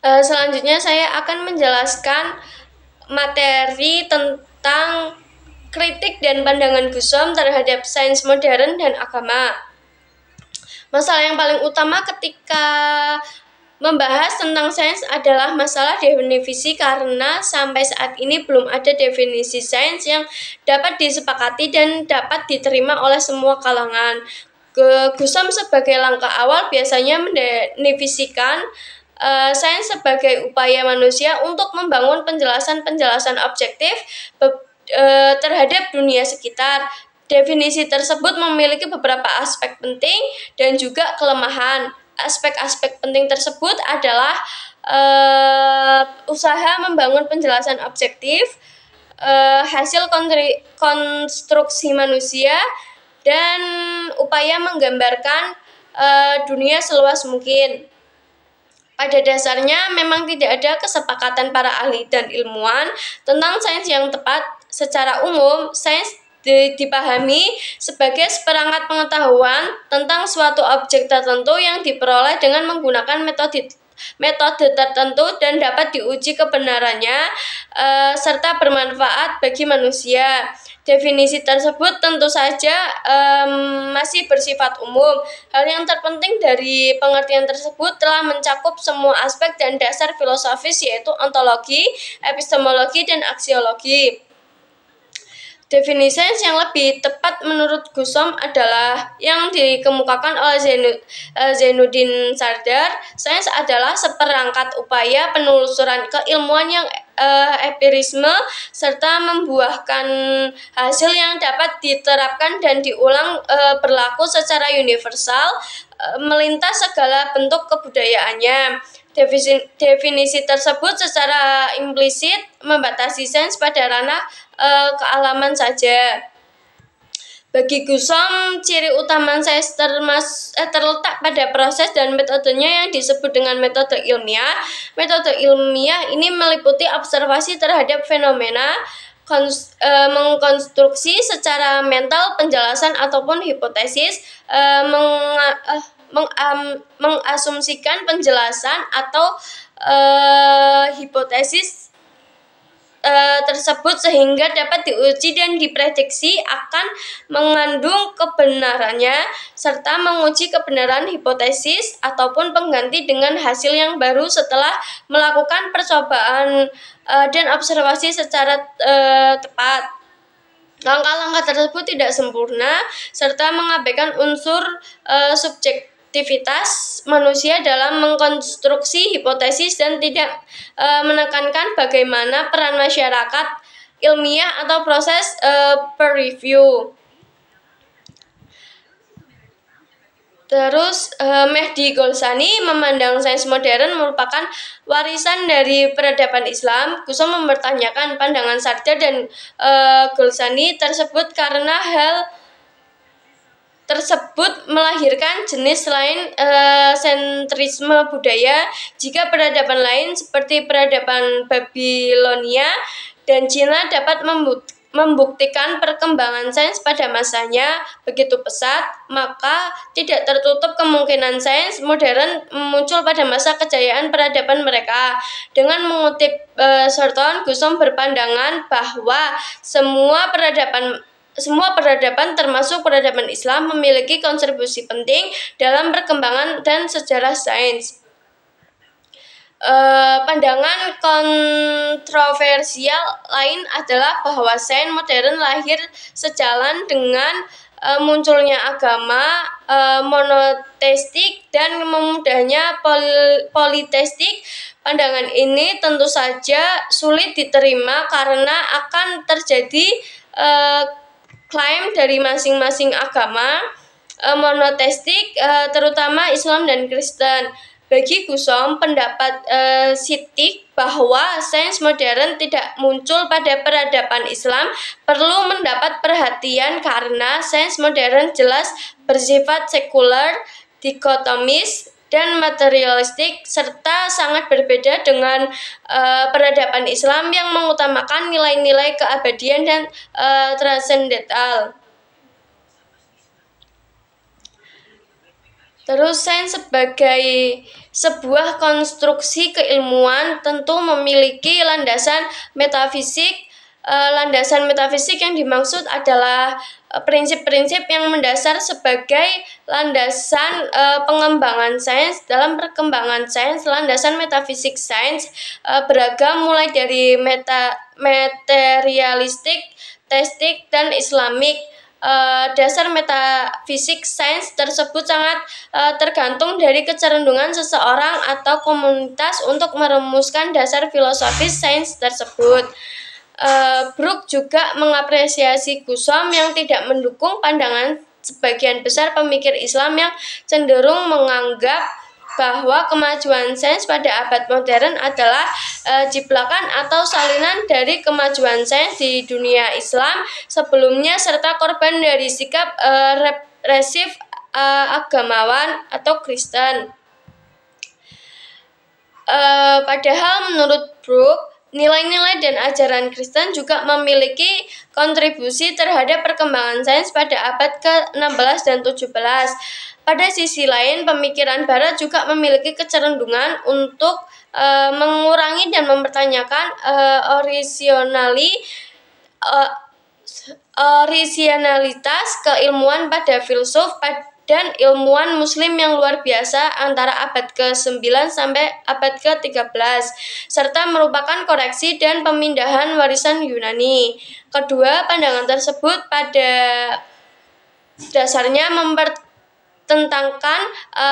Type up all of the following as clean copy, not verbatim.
Selanjutnya saya akan menjelaskan materi tentang kritik dan pandangan Gusom terhadap sains modern dan agama. Masalah yang paling utama ketika membahas tentang sains adalah masalah definisi, karena sampai saat ini belum ada definisi sains yang dapat disepakati dan dapat diterima oleh semua kalangan. Gusom sebagai langkah awal biasanya mendefinisikan sains sebagai upaya manusia untuk membangun penjelasan-penjelasan objektif terhadap dunia sekitar. Definisi tersebut memiliki beberapa aspek penting dan juga kelemahan. Aspek-aspek penting tersebut adalah usaha membangun penjelasan objektif, hasil konstruksi manusia, dan upaya menggambarkan dunia seluas mungkin. Pada dasarnya memang tidak ada kesepakatan para ahli dan ilmuwan tentang sains yang tepat. Secara umum, sains dipahami sebagai seperangkat pengetahuan tentang suatu objek tertentu yang diperoleh dengan menggunakan metode tertentu dan dapat diuji kebenarannya serta bermanfaat bagi manusia. Definisi tersebut tentu saja masih bersifat umum. Hal yang terpenting dari pengertian tersebut telah mencakup semua aspek dan dasar filosofis, yaitu ontologi, epistemologi, dan aksiologi. Definisi yang lebih tepat menurut Gusom adalah yang dikemukakan oleh Zainuddin Sardar. Sains adalah seperangkat upaya penelusuran keilmuan yang empirisme serta membuahkan hasil yang dapat diterapkan dan diulang berlaku secara universal melintas segala bentuk kebudayaannya. Definisi tersebut secara implisit membatasi sains pada ranah kealaman saja. Bagi Gusom, ciri utama sains terletak pada proses dan metodenya yang disebut dengan metode ilmiah. Metode ilmiah ini meliputi observasi terhadap fenomena, mengkonstruksi secara mental penjelasan ataupun hipotesis, mengasumsikan penjelasan atau hipotesis tersebut sehingga dapat diuji dan diprediksi akan mengandung kebenarannya, serta menguji kebenaran hipotesis ataupun pengganti dengan hasil yang baru setelah melakukan percobaan dan observasi secara tepat. Langkah-langkah tersebut tidak sempurna serta mengabaikan unsur subjektivitas manusia dalam mengkonstruksi hipotesis dan tidak menekankan bagaimana peran masyarakat ilmiah atau proses peer review. Terus Mehdi Golsani memandang sains modern merupakan warisan dari peradaban Islam. Gusom mempertanyakan pandangan Sardar dan Golsani tersebut karena hal tersebut melahirkan jenis lain sentrisme budaya. Jika peradaban lain seperti peradaban Babilonia dan Cina dapat membuktikan perkembangan sains pada masanya begitu pesat, maka tidak tertutup kemungkinan sains modern muncul pada masa kejayaan peradaban mereka. Dengan mengutip Thornton, Gusom berpandangan bahwa semua peradaban termasuk peradaban Islam memiliki kontribusi penting dalam perkembangan dan sejarah sains. Pandangan kontroversial lain adalah bahwa sains modern lahir sejalan dengan munculnya agama monoteistik dan memudahnya politeistik. Pandangan ini tentu saja sulit diterima karena akan terjadi klaim dari masing-masing agama monoteistik, terutama Islam dan Kristen. Bagi Gusom, pendapat Sittik bahwa sains modern tidak muncul pada peradaban Islam perlu mendapat perhatian karena sains modern jelas bersifat sekuler, dikotomis, dan materialistik, serta sangat berbeda dengan peradaban Islam yang mengutamakan nilai-nilai keabadian dan transendental. Terus sains sebagai sebuah konstruksi keilmuan tentu memiliki landasan metafisik. Landasan metafisik yang dimaksud adalah prinsip-prinsip yang mendasar sebagai landasan pengembangan sains. Dalam perkembangan sains, landasan metafisik sains beragam mulai dari materialistik, teistik, dan islamik. Dasar metafisik sains tersebut sangat tergantung dari kecenderungan seseorang atau komunitas untuk merumuskan dasar filosofis sains tersebut. Brooke juga mengapresiasi Gusom yang tidak mendukung pandangan sebagian besar pemikir Islam yang cenderung menganggap bahwa kemajuan sains pada abad modern adalah jiplakan atau salinan dari kemajuan sains di dunia Islam sebelumnya serta korban dari sikap represif agamawan atau Kristen. Padahal menurut Brooke, nilai-nilai dan ajaran Kristen juga memiliki kontribusi terhadap perkembangan sains pada abad ke-16 dan 17. Pada sisi lain, pemikiran Barat juga memiliki kecenderungan untuk mengurangi dan mempertanyakan orisinalitas keilmuan pada filsuf dan ilmuwan muslim yang luar biasa antara abad ke-9 sampai abad ke-13, serta merupakan koreksi dan pemindahan warisan Yunani. Kedua, pandangan tersebut pada dasarnya mempertentangkan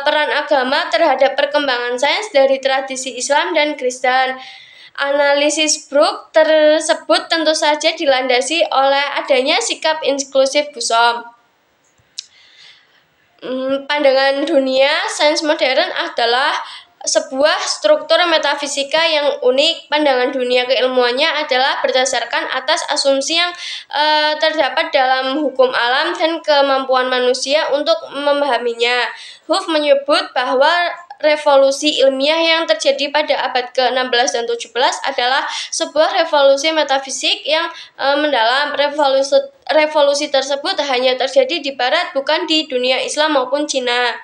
peran agama terhadap perkembangan sains dari tradisi Islam dan Kristen. Analisis Brooke tersebut tentu saja dilandasi oleh adanya sikap inklusif Gusom. Pandangan dunia sains modern adalah sebuah struktur metafisika yang unik. Pandangan dunia keilmuannya adalah berdasarkan atas asumsi yang terdapat dalam hukum alam dan kemampuan manusia untuk memahaminya. Huff menyebut bahwa revolusi ilmiah yang terjadi pada abad ke-16 dan 17 adalah sebuah revolusi metafisik yang mendalam. Revolusi tersebut hanya terjadi di Barat, bukan di dunia Islam maupun Cina.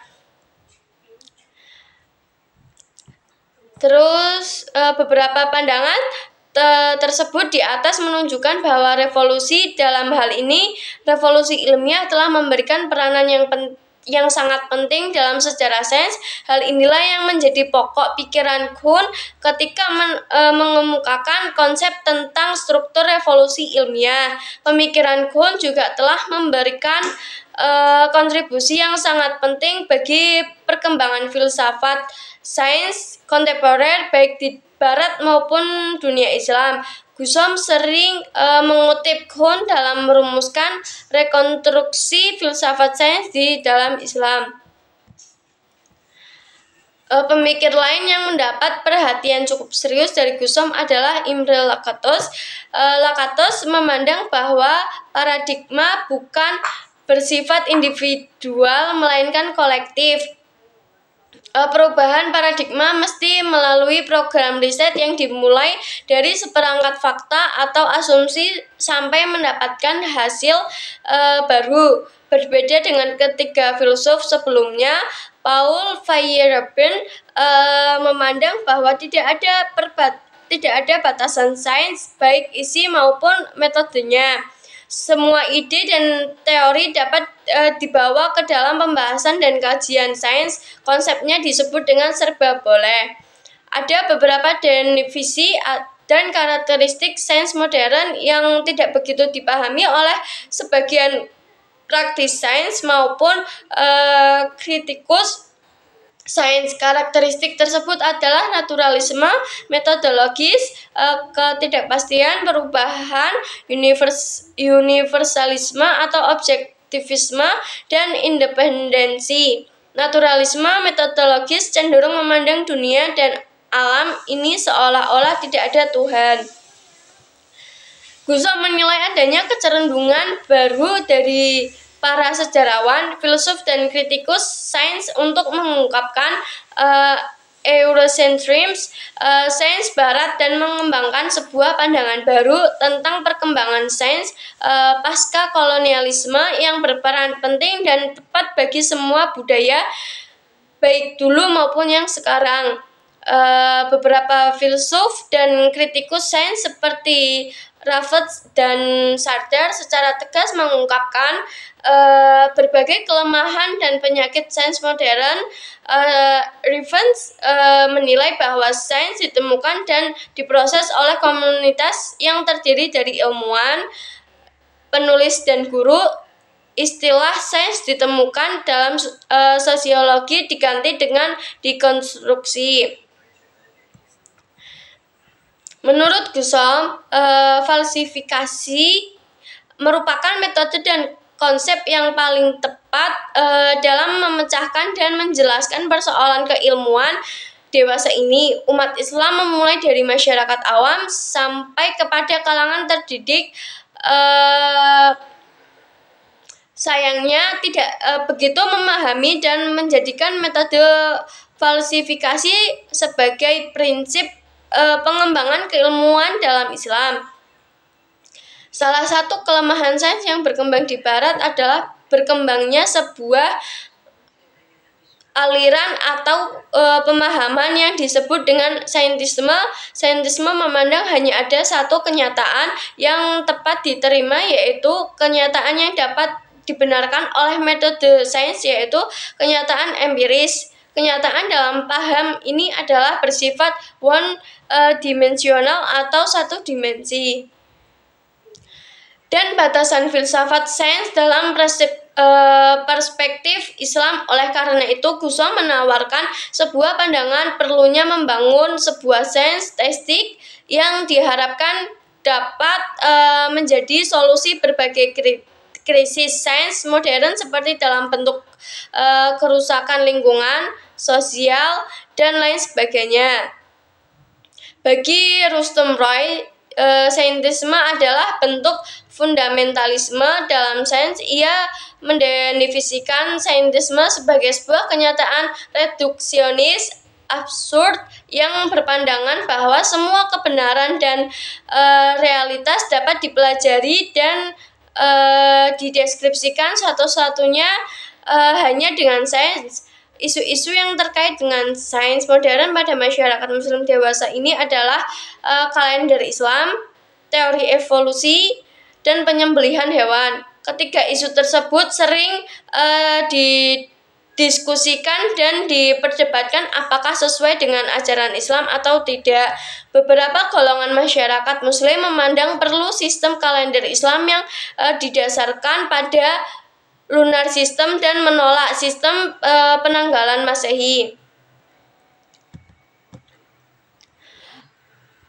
Terus beberapa pandangan tersebut di atas menunjukkan bahwa revolusi dalam hal ini, revolusi ilmiah telah memberikan peranan yang sangat penting dalam sejarah sains. Hal inilah yang menjadi pokok pikiran Kuhn ketika mengemukakan konsep tentang struktur revolusi ilmiah. Pemikiran Kuhn juga telah memberikan kontribusi yang sangat penting bagi perkembangan filsafat sains kontemporer baik di Barat maupun dunia Islam. Gusom sering mengutip Kuhn dalam merumuskan rekonstruksi filsafat sains di dalam Islam. Pemikir lain yang mendapat perhatian cukup serius dari Gusom adalah Imre Lakatos. Lakatos memandang bahwa paradigma bukan bersifat individual melainkan kolektif. Perubahan paradigma mesti melalui program riset yang dimulai dari seperangkat fakta atau asumsi sampai mendapatkan hasil baru. Berbeda dengan ketiga filsuf sebelumnya, Paul Feyerabend memandang bahwa tidak ada batasan sains baik isi maupun metodenya. Semua ide dan teori dapat dibawa ke dalam pembahasan dan kajian sains. Konsepnya disebut dengan serba boleh. Ada beberapa definisi dan karakteristik sains modern yang tidak begitu dipahami oleh sebagian praktis sains maupun kritikus sains. Karakteristik tersebut adalah naturalisme, metodologis, ketidakpastian, perubahan, universalisme atau objektivisme, dan independensi. Naturalisme metodologis cenderung memandang dunia dan alam ini seolah-olah tidak ada Tuhan. Gusom menilai adanya kecenderungan baru dari para sejarawan, filsuf, dan kritikus sains untuk mengungkapkan Eurocentrisme sains Barat dan mengembangkan sebuah pandangan baru tentang perkembangan sains pasca kolonialisme yang berperan penting dan tepat bagi semua budaya baik dulu maupun yang sekarang. Beberapa filsuf dan kritikus sains seperti Raffles dan Sartre secara tegas mengungkapkan berbagai kelemahan dan penyakit sains modern. Raffles menilai bahwa sains ditemukan dan diproses oleh komunitas yang terdiri dari ilmuwan, penulis, dan guru. Istilah sains ditemukan dalam sosiologi diganti dengan dekonstruksi. Menurut Gusom, falsifikasi merupakan metode dan konsep yang paling tepat dalam memecahkan dan menjelaskan persoalan keilmuan dewasa ini. Umat Islam memulai dari masyarakat awam sampai kepada kalangan terdidik sayangnya tidak begitu memahami dan menjadikan metode falsifikasi sebagai prinsip pengembangan keilmuan dalam Islam. Salah satu kelemahan sains yang berkembang di Barat adalah berkembangnya sebuah aliran atau pemahaman yang disebut dengan saintisme. Saintisme memandang hanya ada satu kenyataan yang tepat diterima, yaitu kenyataan yang dapat dibenarkan oleh metode sains, yaitu kenyataan empiris. Kenyataan dalam paham ini adalah bersifat one-dimensional atau satu dimensi. Dan batasan filsafat sains dalam perspektif Islam. Oleh karena itu, Gusom menawarkan sebuah pandangan perlunya membangun sebuah sains teistik yang diharapkan dapat menjadi solusi berbagai krisis sains modern seperti dalam bentuk kerusakan lingkungan, sosial, dan lain sebagainya. Bagi Rustum Roy, saintisme adalah bentuk fundamentalisme dalam sains. Ia mendefinisikan saintisme sebagai sebuah kenyataan reduksionis absurd yang berpandangan bahwa semua kebenaran dan realitas dapat dipelajari dan dideskripsikan satu-satunya hanya dengan sains. Isu-isu yang terkait dengan sains modern pada masyarakat Muslim dewasa ini adalah kalender Islam, teori evolusi, dan penyembelihan hewan. Ketiga isu tersebut sering didiskusikan dan diperdebatkan apakah sesuai dengan ajaran Islam atau tidak. Beberapa golongan masyarakat Muslim memandang perlu sistem kalender Islam yang didasarkan pada lunar system dan menolak sistem penanggalan Masehi.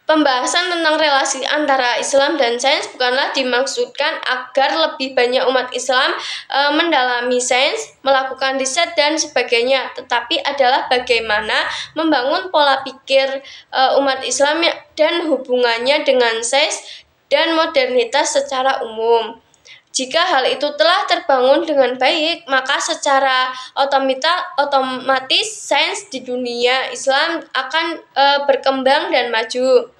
Pembahasan tentang relasi antara Islam dan sains bukanlah dimaksudkan agar lebih banyak umat Islam mendalami sains, melakukan riset, dan sebagainya, tetapi adalah bagaimana membangun pola pikir umat Islam dan hubungannya dengan sains dan modernitas secara umum. Jika hal itu telah terbangun dengan baik, maka secara otomatis sains di dunia Islam akan berkembang dan maju.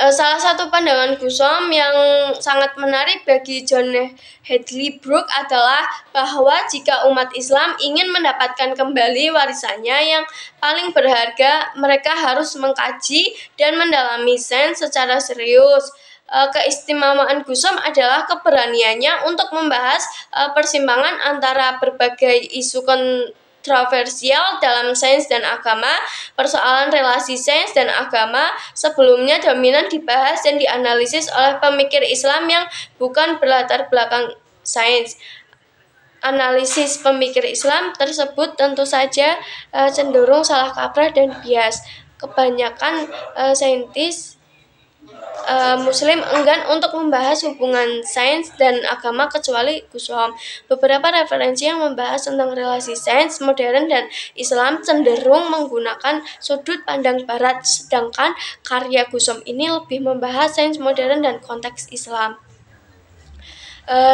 Salah satu pandangan Gusom yang sangat menarik bagi John Hadley Brooke adalah bahwa jika umat Islam ingin mendapatkan kembali warisannya yang paling berharga, mereka harus mengkaji dan mendalami sains secara serius. Keistimewaan Gusom adalah keberaniannya untuk membahas persimpangan antara berbagai isu kontroversial dalam sains dan agama. Persoalan relasi sains dan agama sebelumnya dominan dibahas dan dianalisis oleh pemikir Islam yang bukan berlatar belakang sains. Analisis pemikir Islam tersebut tentu saja cenderung salah kaprah dan bias. Kebanyakan saintis Muslim enggan untuk membahas hubungan sains dan agama kecuali Gusom. Beberapa referensi yang membahas tentang relasi sains modern dan Islam cenderung menggunakan sudut pandang Barat, sedangkan karya Gusom ini lebih membahas sains modern dan konteks Islam.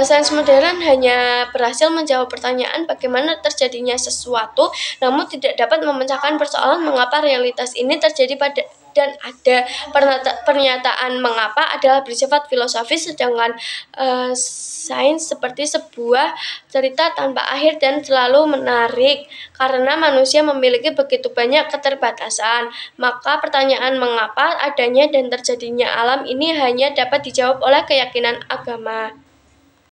Sains modern hanya berhasil menjawab pertanyaan bagaimana terjadinya sesuatu, namun tidak dapat memecahkan persoalan mengapa realitas ini terjadi dan ada pernyataan mengapa adalah bersifat filosofis, sedangkan sains seperti sebuah cerita tanpa akhir dan selalu menarik karena manusia memiliki begitu banyak keterbatasan. Maka pertanyaan mengapa adanya dan terjadinya alam ini hanya dapat dijawab oleh keyakinan agama.